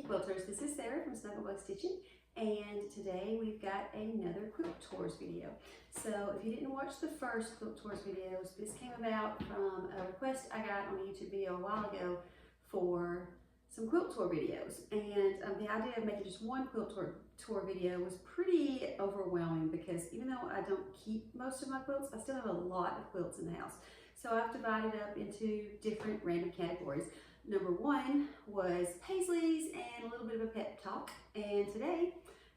Quilters, this is Sarah from Snugglebug Stitching, and today we've got another Quilt Tours video. So if you didn't watch the first Quilt Tours videos, this came about from a request I got on a YouTube video a while ago for some Quilt Tour videos. And the idea of making just one Quilt Tour video was pretty overwhelming because even though I don't keep most of my quilts, I still have a lot of quilts in the house. So I've divided up into different random categories. Number one was Paisleys and a little bit of a pep talk. And today,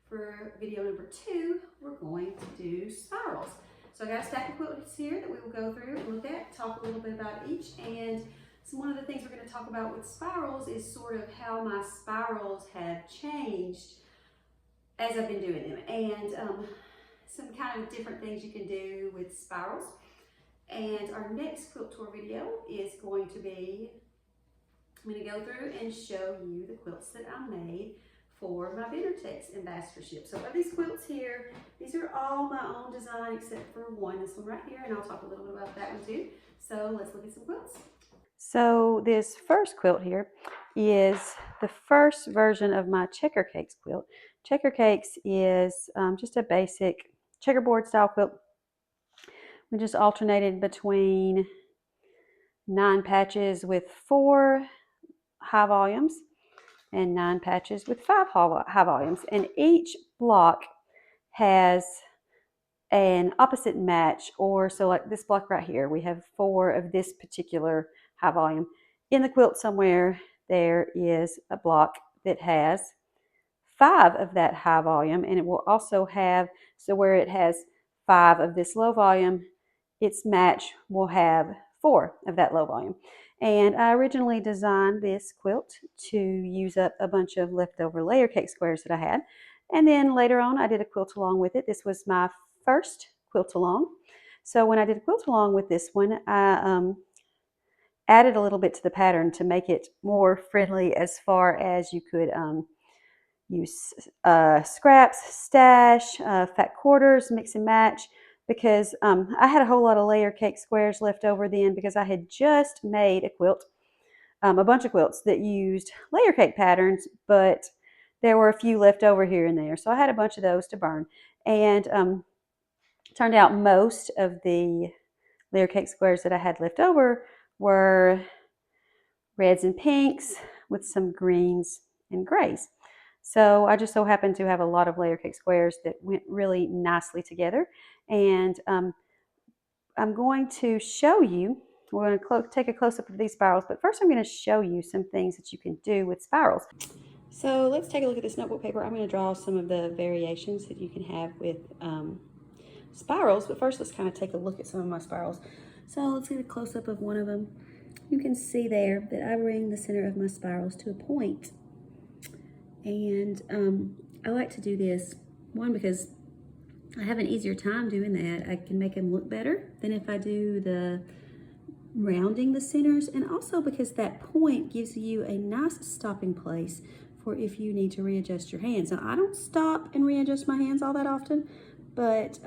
for video number two, we're going to do spirals. So I got a stack of quilts here that we will go through and look at, talk a little bit about each. And so one of the things we're going to talk about with spirals is sort of how my spirals have changed as I've been doing them. And some kind of different things you can do with spirals. And our next Quilt Tour video is going to be, I'm going to go through and show you the quilts that I made for my Vintertex ambassadorship. So for these quilts here, these are all my own design except for one, this one right here, and I'll talk a little bit about that one too. So let's look at some quilts. So this first quilt here is the first version of my Checker Cakes quilt. Checker Cakes is just a basic checkerboard style quilt. We just alternated between 9 patches with 4 high volumes and 9 patches with 5 high volumes, and each block has an opposite match, or so like this block right here, we have 4 of this particular high volume. In the quilt somewhere there is a block that has 5 of that high volume, and it will also have, so where it has 5 of this low volume, its match will have 4 of that low volume. And I originally designed this quilt to use up a bunch of leftover layer cake squares that I had. And then later on, I did a quilt along with it. This was my first quilt along. So when I did a quilt along with this one, I added a little bit to the pattern to make it more friendly as far as you could use scraps, stash, fat quarters, mix and match, because I had a whole lot of layer cake squares left over then because I had just made a quilt, a bunch of quilts that used layer cake patterns, but there were a few left over here and there. So I had a bunch of those to burn. And turned out most of the layer cake squares that I had left over were reds and pinks with some greens and grays. So I just so happened to have a lot of layer cake squares that went really nicely together. And I'm going to show you, we're going to take a close-up of these spirals, but first I'm going to show you some things that you can do with spirals. So let's take a look at this notebook paper. I'm going to draw some of the variations that you can have with spirals, but first let's kind of take a look at some of my spirals. So let's get a close-up of one of them. You can see there that I bring the center of my spirals to a point. And I like to do this, one, because I have an easier time doing that. I can make them look better than if I do the rounding the centers, and also because that point gives you a nice stopping place for if you need to readjust your hands. Now, I don't stop and readjust my hands all that often, but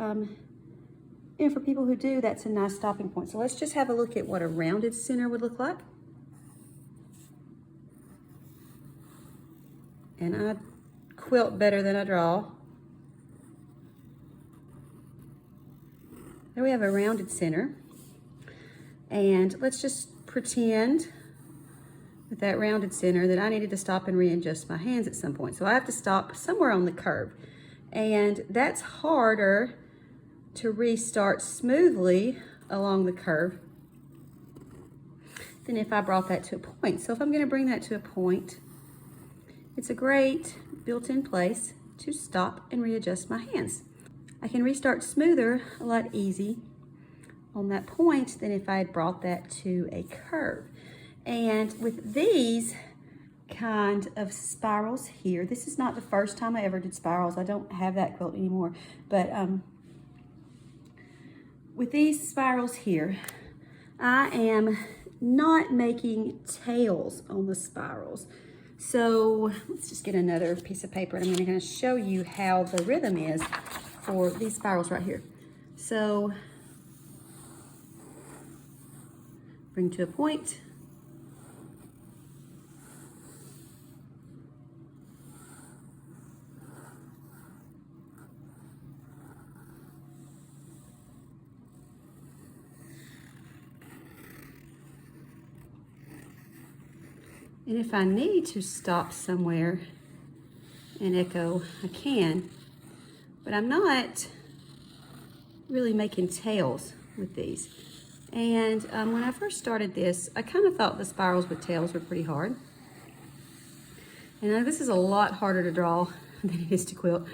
you know, for people who do, that's a nice stopping point. So let's just have a look at what a rounded center would look like. And I quilt better than I draw. There we have a rounded center. And let's just pretend with that rounded center that I needed to stop and readjust my hands at some point. So I have to stop somewhere on the curve. And that's harder to restart smoothly along the curve than if I brought that to a point. So if I'm going to bring that to a point, it's a great built-in place to stop and readjust my hands. I can restart smoother a lot easy on that point than if I had brought that to a curve. And with these kind of spirals here, this is not the first time I ever did spirals. I don't have that quilt anymore, but with these spirals here, I am not making tails on the spirals. So let's just get another piece of paper, and I'm going to show you how the rhythm is for these spirals right here. So bring to a point, And if I need to stop somewhere and echo, I can. But I'm not really making tails with these. And when I first started this, I kind of thought the spirals with tails were pretty hard. And this is a lot harder to draw than it is to quilt.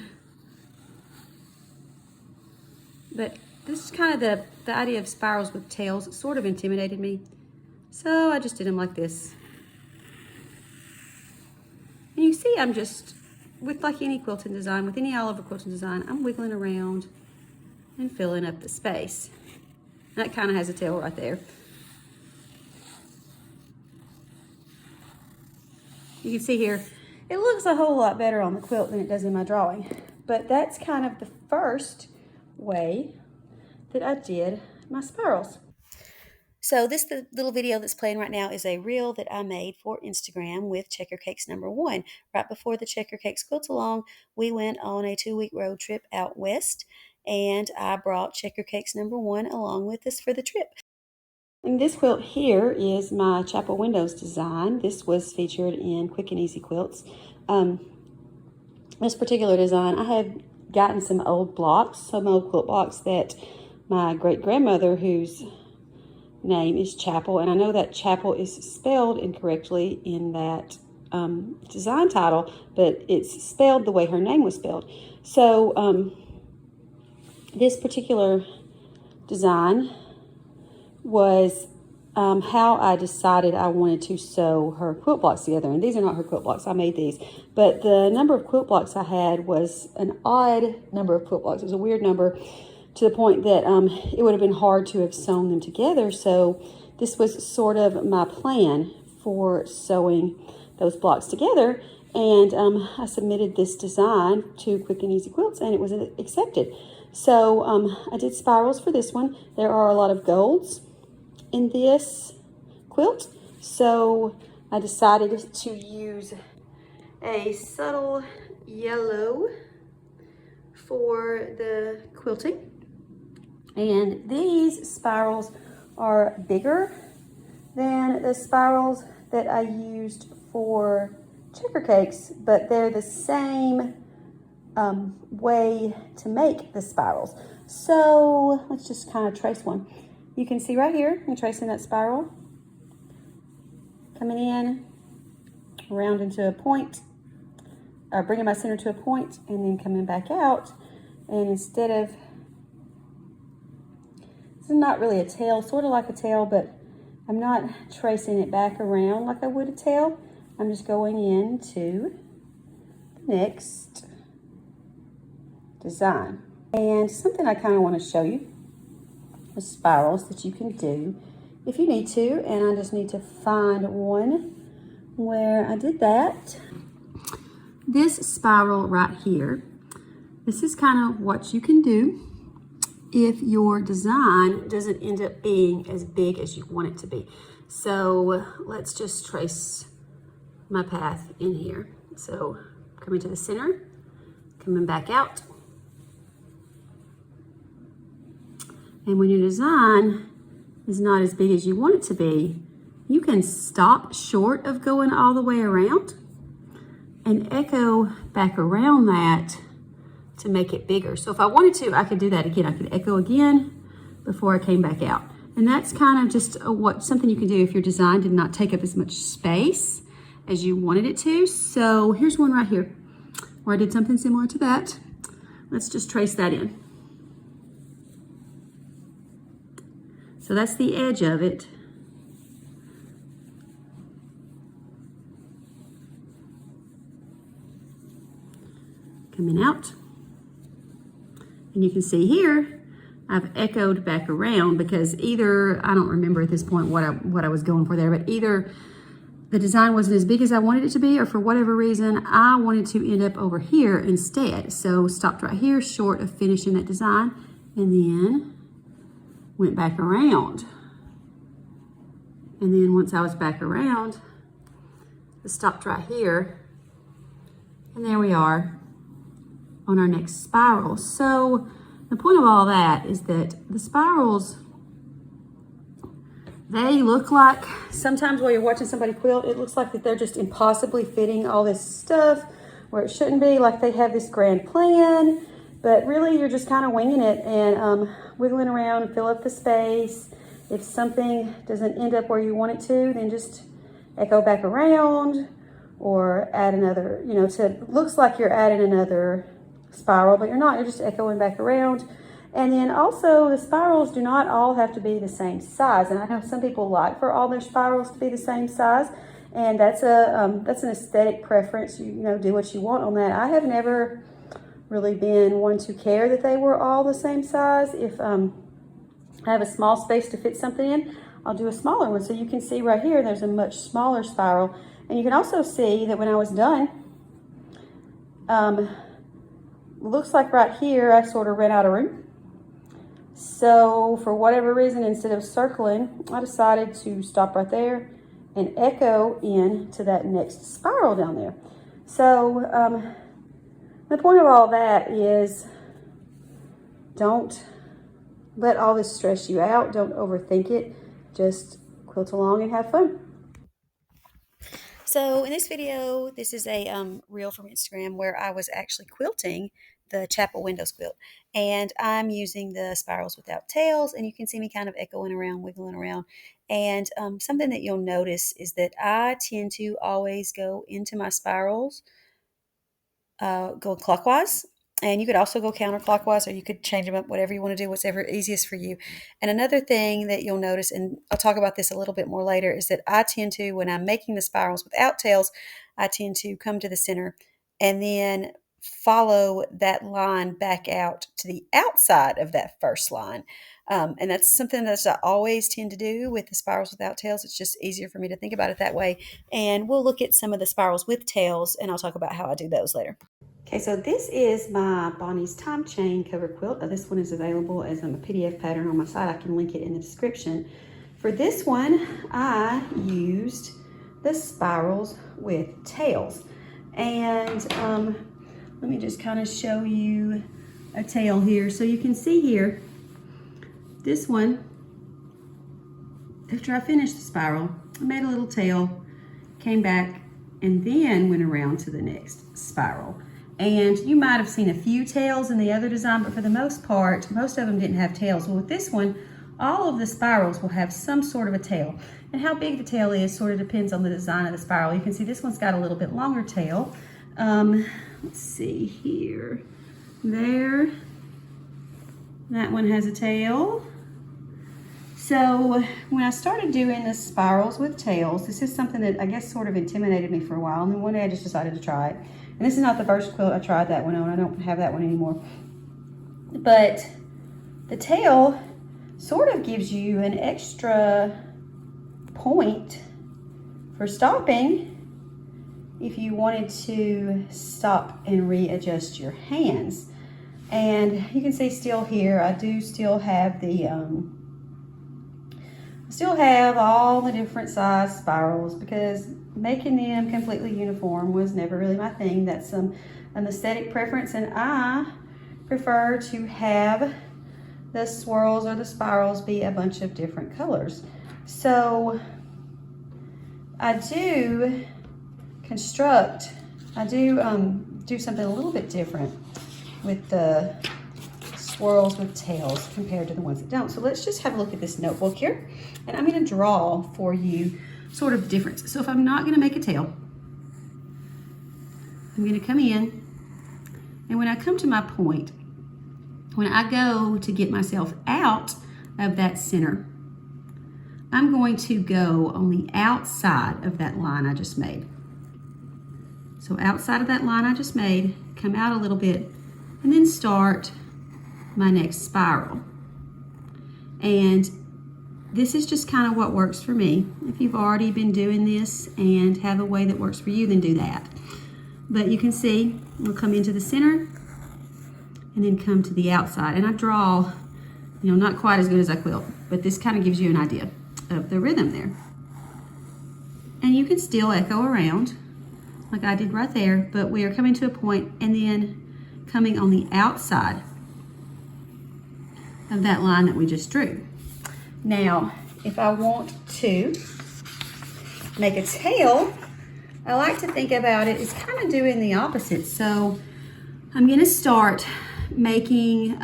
But this is kind of the idea of spirals with tails sort of intimidated me. So I just did them like this. And you see I'm just, with like any quilting design, with any all over quilting design, I'm wiggling around and filling up the space. That kind of has a tail right there. You can see here, it looks a whole lot better on the quilt than it does in my drawing. But that's kind of the first way that I did my spirals. So the little video that's playing right now is a reel that I made for Instagram with Checker Cakes #1. Right before the Checker Cakes Quilt Along, we went on a 2-week road trip out west, and I brought Checker Cakes #1 along with us for the trip. And this quilt here is my Chappel Windows design. This was featured in Quick and Easy Quilts. This particular design, I had gotten some old blocks, some old quilt blocks that my great-grandmother, whose name is Chappel, and I know that Chappel is spelled incorrectly in that design title, but it's spelled the way her name was spelled. So this particular design was how I decided I wanted to sew her quilt blocks together. And these are not her quilt blocks, I made these. But the number of quilt blocks I had was an odd number of quilt blocks. It was a weird number to the point that it would have been hard to have sewn them together. So this was sort of my plan for sewing those blocks together. And I submitted this design to Quick and Easy Quilts, and it was accepted. So I did spirals for this one. There are a lot of golds in this quilt, so I decided to use a subtle yellow for the quilting. And these spirals are bigger than the spirals that I used for Checker Cakes, but they're the same way to make the spirals. So let's just kind of trace one. You can see right here, I'm tracing that spiral, coming in, around into a point, bringing my center to a point, and then coming back out. And instead of, this is not really a tail, sort of like a tail, but I'm not tracing it back around like I would a tail. I'm just going into the next design. And something I kind of want to show you, the spirals that you can do if you need to, and I just need to find one where I did that. This spiral right here, this is kind of what you can do if your design doesn't end up being as big as you want it to be. So let's just trace my path in here. So coming to the center, coming back out. And when your design is not as big as you want it to be, you can stop short of going all the way around and echo back around that to make it bigger. So if I wanted to, I could do that again. I could echo again before I came back out. And that's kind of just something you can do if your design did not take up as much space as you wanted it to. So here's one right here where I did something similar to that. Let's just trace that in. So that's the edge of it. Coming out. And you can see here, I've echoed back around because either, I don't remember at this point what I was going for there, but either the design wasn't as big as I wanted it to be, or for whatever reason, I wanted to end up over here instead. So stopped right here, short of finishing that design, and then went back around. And then once I was back around, I stopped right here. And there we are on our next spiral. So the point of all that is that the spirals They look like, sometimes while you're watching somebody quilt, it looks like that they're just impossibly fitting all this stuff where it shouldn't be, like they have this grand plan, but really you're just kind of winging it and wiggling around and fill up the space. If something doesn't end up where you want it to, then just echo back around or add another, you know, looks like you're adding another spiral, but you're not, you're just echoing back around. And then also the spirals do not all have to be the same size. And I know some people like for all their spirals to be the same size, and that's an aesthetic preference. You know, do what you want on that. I have never really been one to care that they were all the same size. If I have a small space to fit something in, I'll do a smaller one. So you can see right here, there's a much smaller spiral. And you can also see that when I was done, looks like right here, I sort of ran out of room. So for whatever reason, instead of circling, I decided to stop right there and echo in to that next spiral down there. So the point of all that is, don't let all this stress you out. Don't overthink it. Just quilt along and have fun. So in this video, this is a reel from Instagram where I was actually quilting the Chappel Windows quilt. And I'm using the spirals without tails, and you can see me kind of echoing around, wiggling around. And something that you'll notice is that I tend to always go into my spirals, go clockwise. And you could also go counterclockwise, or you could change them up, whatever you want to do, whatever easiest for you. And another thing that you'll notice, and I'll talk about this a little bit more later, is that I tend to, when I'm making the spirals without tails, I tend to come to the center and then follow that line back out to the outside of that first line. And that's something that I always tend to do with the spirals without tails. It's just easier for me to think about it that way. And we'll look at some of the spirals with tails, and I'll talk about how I do those later. Okay, so this is my Bonnie's Time Chain cover quilt. This one is available as a PDF pattern on my site. I can link it in the description. For this one, I used the spirals with tails. And let me just kind of show you a tail here. So you can see here, this one, after I finished the spiral, I made a little tail, came back, and then went around to the next spiral. And you might have seen a few tails in the other design, but for the most part, most of them didn't have tails. Well, with this one, all of the spirals will have some sort of a tail. And how big the tail is sort of depends on the design of the spiral. You can see this one's got a little bit longer tail. Let's see here. There. That one has a tail. So when I started doing the spirals with tails, this is something that I guess sort of intimidated me for a while. And then one day I just decided to try it. And this is not the first quilt I tried that one on. I don't have that one anymore. But the tail sort of gives you an extra point for stopping if you wanted to stop and readjust your hands. And you can see still here, I do still have the all the different size spirals, because making them completely uniform was never really my thing. That's an aesthetic preference, and I prefer to have the swirls or the spirals be a bunch of different colors. So I do do something a little bit different with the swirls with tails compared to the ones that don't. So let's just have a look at this notebook here, and I'm going to draw for you sort of difference. So if I'm not going to make a tail, I'm going to come in, and when I come to my point, when I go to get myself out of that center, I'm going to go on the outside of that line I just made. So outside of that line I just made, come out a little bit, and then start my next spiral. And this is just kind of what works for me. If you've already been doing this and have a way that works for you, then do that. But you can see, we'll come into the center and then come to the outside. And I draw, you know, not quite as good as I quilt, but this kind of gives you an idea of the rhythm there. And you can still echo around like I did right there, but we are coming to a point and then coming on the outside of that line that we just drew. Now, if I want to make a tail, I like to think about it as kind of doing the opposite. So I'm going to start making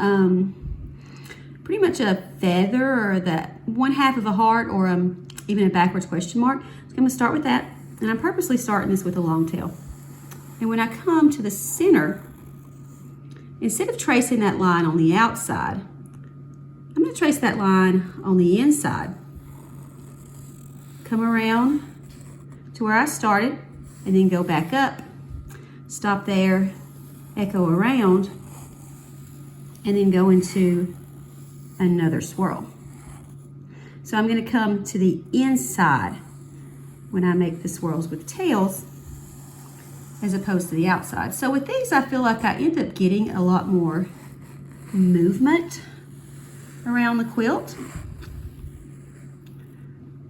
pretty much a feather, or that 1/2 of a heart, or even a backwards question mark. So I'm going to start with that, and I'm purposely starting this with a long tail. And when I come to the center, instead of tracing that line on the outside, I'm going to trace that line on the inside. Come around to where I started, and then go back up, stop there, echo around, and then go into another swirl. So I'm going to come to the inside when I make the swirls with tails, as opposed to the outside. So with these, I feel like I end up getting a lot more movement around the quilt.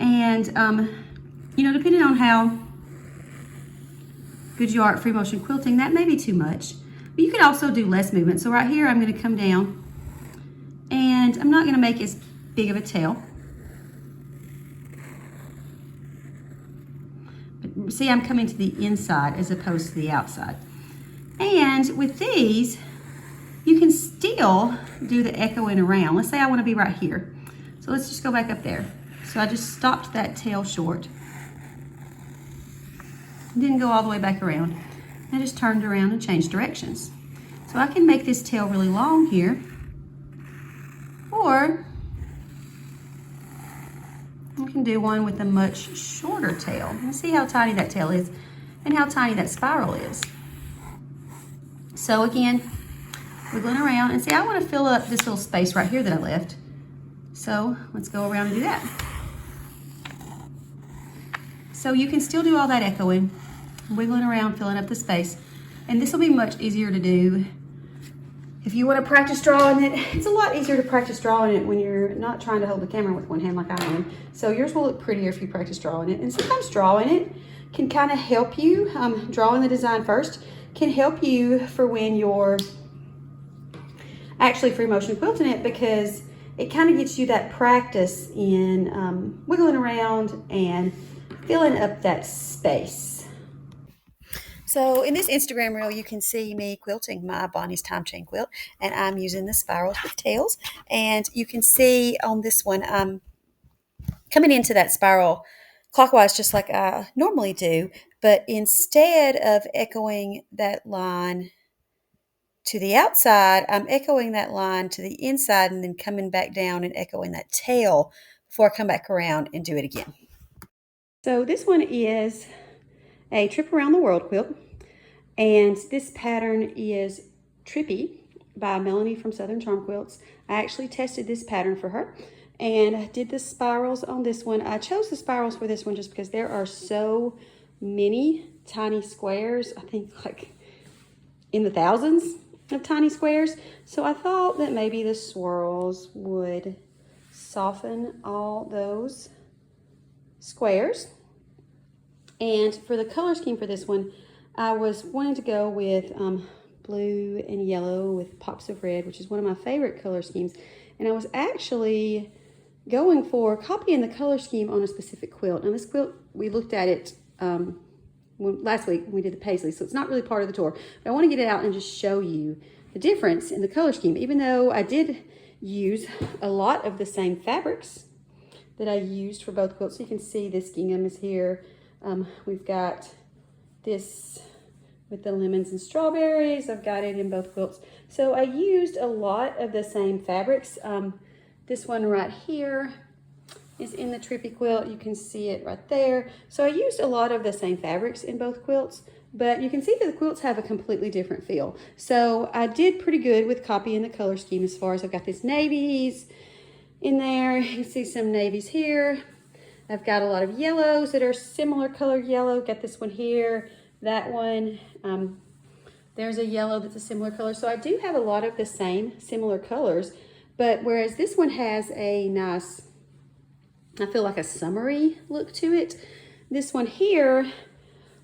And, you know, depending on how good you are at free motion quilting, that may be too much. But you could also do less movement. So right here, I'm going to come down, and I'm not going to make as big of a tail. But see, I'm coming to the inside as opposed to the outside. And with these, you can still do the echoing around. Let's say I want to be right here. So let's just go back up there. So I just stopped that tail short. Didn't go all the way back around. I just turned around and changed directions. So I can make this tail really long here, or I can do one with a much shorter tail. Let's see how tiny that tail is and how tiny that spiral is. So again, wiggling around, and see, I want to fill up this little space right here that I left. So let's go around and do that. So you can still do all that echoing, wiggling around, filling up the space. And this will be much easier to do if you want to practice drawing it. It's a lot easier to practice drawing it when you're not trying to hold the camera with one hand like I am. So yours will look prettier if you practice drawing it. And sometimes drawing it can kind of help you, drawing the design first, can help you for when you're actually free motion quilting it, because it kind of gets you that practice in wiggling around and filling up that space. So in this Instagram reel, you can see me quilting my Bonnie's Time Chain quilt, and I'm using the spirals with tails. And you can see on this one, I'm coming into that spiral clockwise just like I normally do, but instead of echoing that line to the outside, I'm echoing that line to the inside and then coming back down and echoing that tail before I come back around and do it again. So this one is a Trip Around the World quilt, and this pattern is Trippy by Melanie from Southern Charm Quilts. I actually tested this pattern for her and did the spirals on this one. I chose the spirals for this one just because there are so many tiny squares. I think like in the thousands of tiny squares. So I thought that maybe the swirls would soften all those squares. And for the color scheme for this one, I was wanting to go with blue and yellow with pops of red, which is one of my favorite color schemes. And I was actually going for copying the color scheme on a specific quilt. And this quilt, we looked at it last week when we did the paisley, so it's not really part of the tour. But I want to get it out and just show you the difference in the color scheme, even though I did use a lot of the same fabrics that I used for both quilts. So you can see this gingham is here. We've got this with the lemons and strawberries. I've got it in both quilts. So I used a lot of the same fabrics. This one right here is in the Trippy quilt. You can see it right there. So I used a lot of the same fabrics in both quilts, but you can see that the quilts have a completely different feel. So I did pretty good with copying the color scheme as far as I've got these navies in there. You can see some navies here. I've got a lot of yellows that are similar color yellow. Got this one here, that one. There's a yellow that's a similar color. So I do have a lot of the same similar colors, but whereas this one has a nice, I feel like a summery look to it, this one here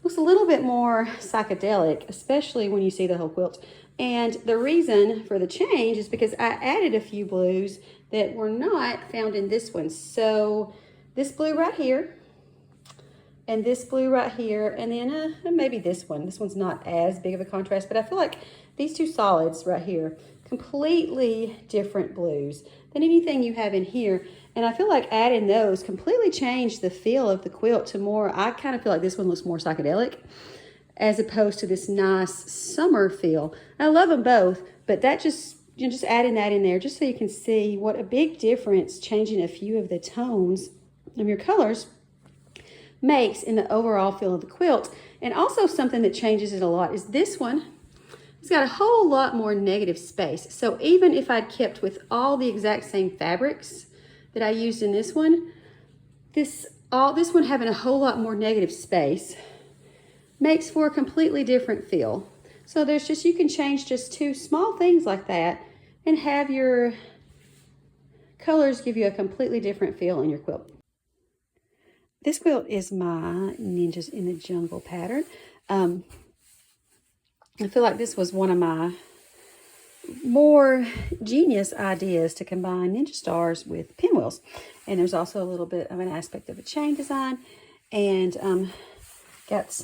looks a little bit more psychedelic, especially when you see the whole quilt. And the reason for the change is because I added a few blues that were not found in this one. So this blue right here, and this blue right here, and then maybe this one. This one's not as big of a contrast, but I feel like these two solids right here, completely different blues than anything you have in here. And I feel like adding those completely changed the feel of the quilt to more, I kind of feel like this one looks more psychedelic as opposed to this nice summer feel. I love them both, but that just, just adding that in there just so you can see what a big difference changing a few of the tones of your colors makes in the overall feel of the quilt. And also something that changes it a lot is this one. It's got a whole lot more negative space. So even if I'd kept with all the exact same fabrics that I used in this one, this one having a whole lot more negative space makes for a completely different feel. So there's just, you can change just two small things like that and have your colors give you a completely different feel in your quilt. This quilt is my Ninjas in the Jungle pattern. I feel like this was one of my more genius ideas to combine Ninja Stars with pinwheels. And there's also a little bit of an aspect of a chain design. And got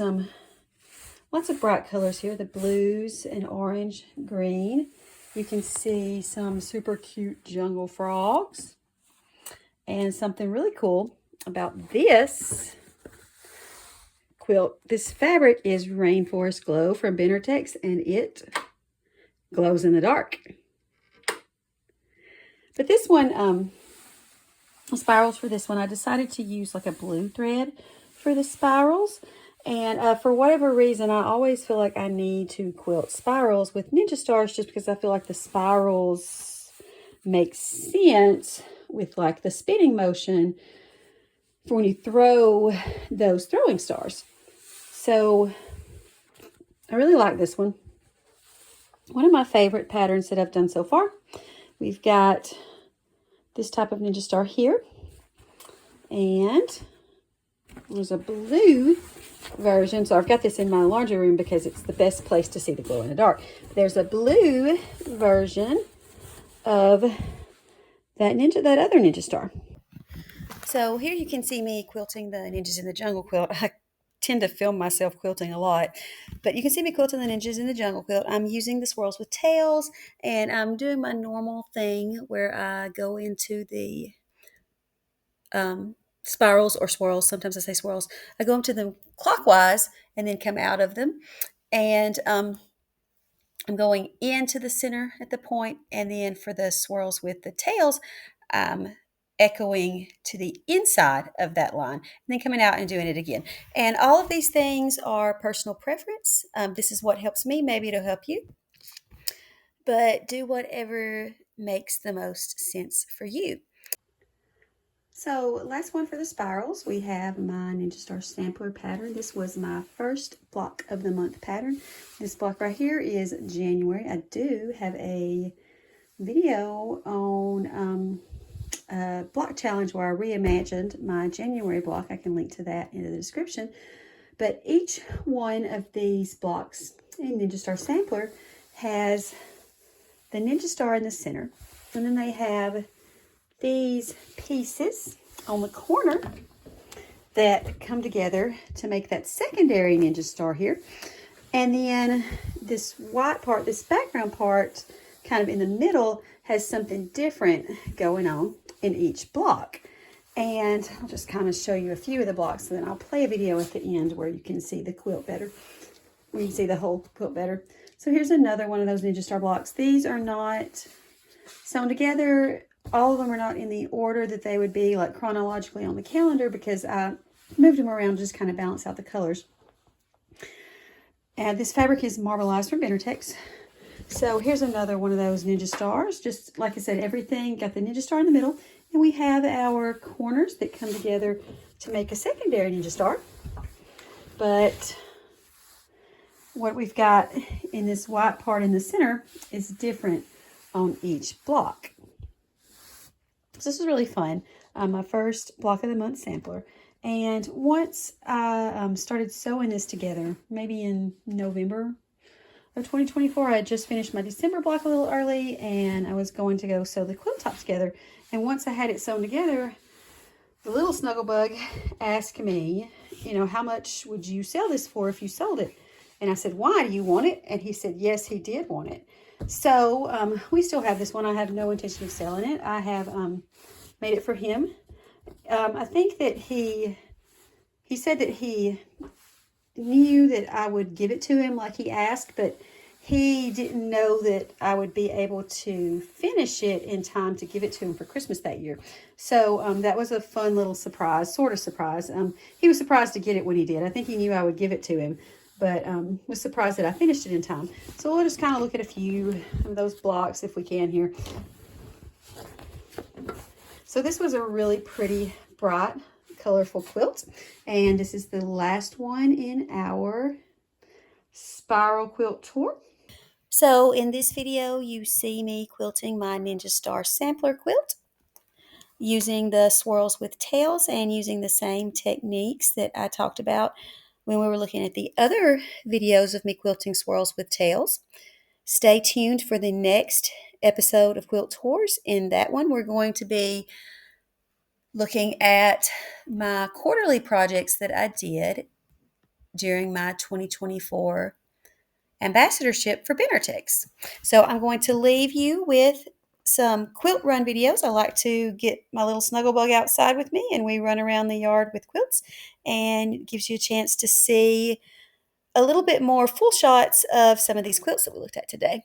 lots of bright colors here, the blues and orange, green. You can see some super cute jungle frogs. And something really cool about this quilt, this fabric is Rainforest Glow from Benartex, and it glows in the dark. But this one, spirals for this one, I decided to use like a blue thread for the spirals. And for whatever reason, I always feel like I need to quilt spirals with Ninja Stars just because I feel like the spirals make sense with like the spinning motion for when you throw those throwing stars. So I really like this one. One of my favorite patterns that I've done so far. We've got this type of Ninja Star here. And there's a blue version. So I've got this in my laundry room because it's the best place to see the glow in the dark. There's a blue version of that other Ninja Star. So here you can see me quilting the Ninjas in the Jungle quilt. I tend to film myself quilting a lot, but you can see me quilting the Ninjas in the Jungle quilt. I'm using the swirls with tails, and I'm doing my normal thing where I go into the spirals or swirls. Sometimes I say swirls. I go into them clockwise and then come out of them. And I'm going into the center at the point, and then for the swirls with the tails, echoing to the inside of that line and then coming out and doing it again. And all of these things are personal preference. This is what helps me. Maybe it'll help you. But do whatever makes the most sense for you. So last one for the spirals, we have my Ninja Star Sampler pattern. This was my first block of the month pattern. This block right here is January. I do have a video on block challenge where I reimagined my January block. I can link to that in the description. But each one of these blocks in Ninja Star Sampler has the Ninja Star in the center, and then they have these pieces on the corner that come together to make that secondary Ninja Star here. And then this white part, this background part, kind of in the middle, has something different going on in each block. And I'll just kind of show you a few of the blocks, and then I'll play a video at the end where you can see the quilt better, where you can see the whole quilt better. So here's another one of those Ninja Star blocks. These are not sewn together. All of them are not in the order that they would be, like chronologically on the calendar, because I moved them around to just kind of balance out the colors. And this fabric is marbleized from Benartex. So here's another one of those Ninja Stars. Just like I said, everything got the Ninja Star in the middle. And we have our corners that come together to make a secondary Ninja Star. But what we've got in this white part in the center is different on each block. So this is really fun. My first block of the month sampler. And once I started sewing this together, maybe in November of 2024. I had just finished my December block a little early, and I was going to go sew the quilt top together. And once I had it sewn together, the little Snugglebug asked me, you know, how much would you sell this for if you sold it? And I said, why, do you want it? And he said, yes, he did want it. So we still have this one. I have no intention of selling it. I have made it for him. I think that he said that he knew that I would give it to him like he asked, but he didn't know that I would be able to finish it in time to give it to him for Christmas that year. So that was a fun little surprise, sort of surprise. He was surprised to get it when he did. I think he knew I would give it to him, but was surprised that I finished it in time. So we'll just kind of look at a few of those blocks if we can here. So this was a really pretty, bright, colorful quilt, and this is the last one in our spiral quilt tour. So in this video, you see me quilting my Ninja Star sampler quilt using the swirls with tails and using the same techniques that I talked about when we were looking at the other videos of me quilting swirls with tails. Stay tuned for the next episode of Quilt Tours. In that one, we're going to be looking at my quarterly projects that I did during my 2024 ambassadorship for Benartex. So I'm going to leave you with some quilt run videos. I like to get my little Snugglebug outside with me and we run around the yard with quilts, and it gives you a chance to see a little bit more full shots of some of these quilts that we looked at today.